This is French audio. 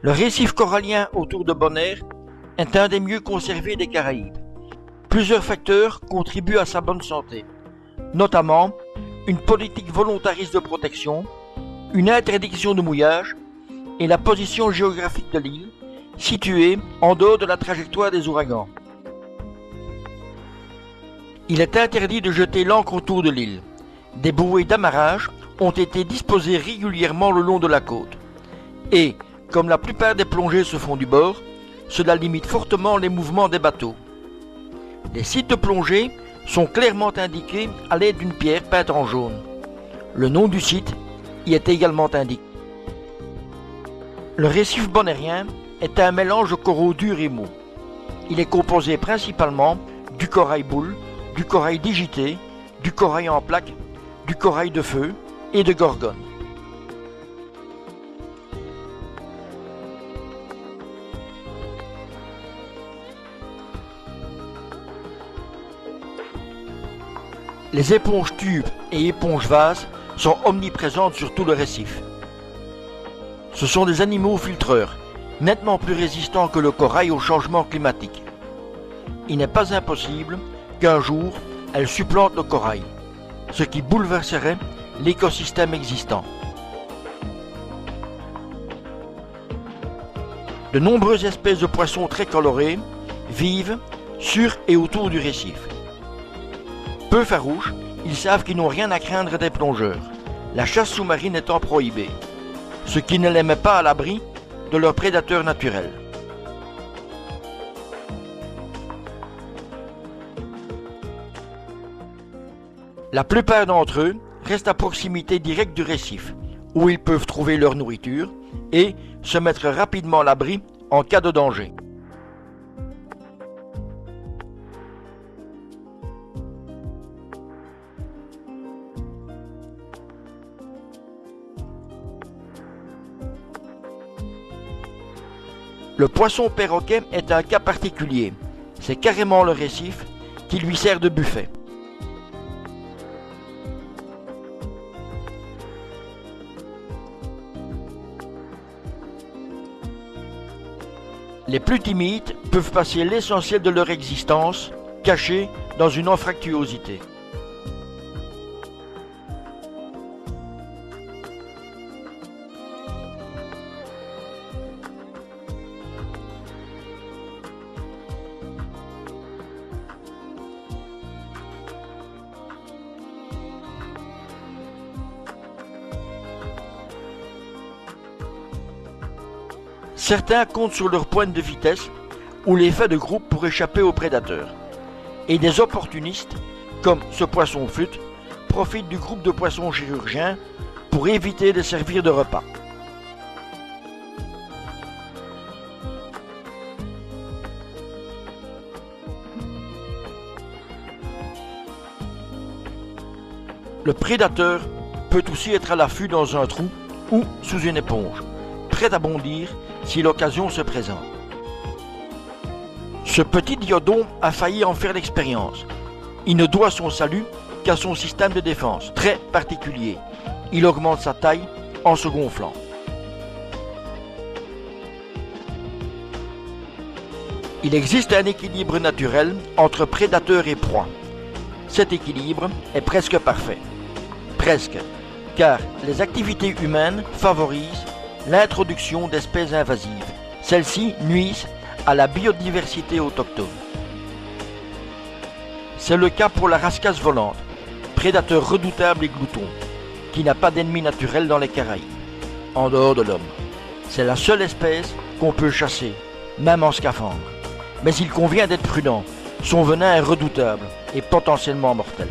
Le récif corallien autour de Bonaire est un des mieux conservés des Caraïbes. Plusieurs facteurs contribuent à sa bonne santé, notamment une politique volontariste de protection, une interdiction de mouillage et la position géographique de l'île, située en dehors de la trajectoire des ouragans. Il est interdit de jeter l'ancre autour de l'île. Des bouées d'amarrage ont été disposées régulièrement le long de la côte. Et, comme la plupart des plongées se font du bord, cela limite fortement les mouvements des bateaux. Les sites de plongée sont clairement indiqués à l'aide d'une pierre peinte en jaune. Le nom du site y est également indiqué. Le récif bonairien est un mélange de coraux durs et mous. Il est composé principalement du corail boule, du corail digité, du corail en plaques, du corail de feu et de gorgone. Les éponges tubes et éponges vases sont omniprésentes sur tout le récif. Ce sont des animaux filtreurs, nettement plus résistants que le corail au changement climatique. Il n'est pas impossible qu'un jour, elles supplantent le corail, ce qui bouleverserait l'écosystème existant. De nombreuses espèces de poissons très colorés vivent sur et autour du récif. Peu farouches, ils savent qu'ils n'ont rien à craindre des plongeurs, la chasse sous-marine étant prohibée, ce qui ne les met pas à l'abri de leurs prédateurs naturels. La plupart d'entre eux restent à proximité directe du récif, où ils peuvent trouver leur nourriture et se mettre rapidement à l'abri en cas de danger. Le poisson perroquet est un cas particulier. C'est carrément le récif qui lui sert de buffet. Les plus timides peuvent passer l'essentiel de leur existence cachés dans une anfractuosité. Certains comptent sur leur pointe de vitesse ou l'effet de groupe pour échapper aux prédateurs. Et des opportunistes, comme ce poisson flûte, profitent du groupe de poissons chirurgiens pour éviter de servir de repas. Le prédateur peut aussi être à l'affût dans un trou ou sous une éponge, prêt à bondir si l'occasion se présente. Ce petit diodon a failli en faire l'expérience. Il ne doit son salut qu'à son système de défense, très particulier. Il augmente sa taille en se gonflant. Il existe un équilibre naturel entre prédateur et proie. Cet équilibre est presque parfait. Presque, car les activités humaines favorisent l'introduction d'espèces invasives. Celles-ci nuisent à la biodiversité autochtone. C'est le cas pour la rascasse volante, prédateur redoutable et glouton, qui n'a pas d'ennemi naturel dans les Caraïbes, en dehors de l'homme. C'est la seule espèce qu'on peut chasser, même en scaphandre. Mais il convient d'être prudent, son venin est redoutable et potentiellement mortel.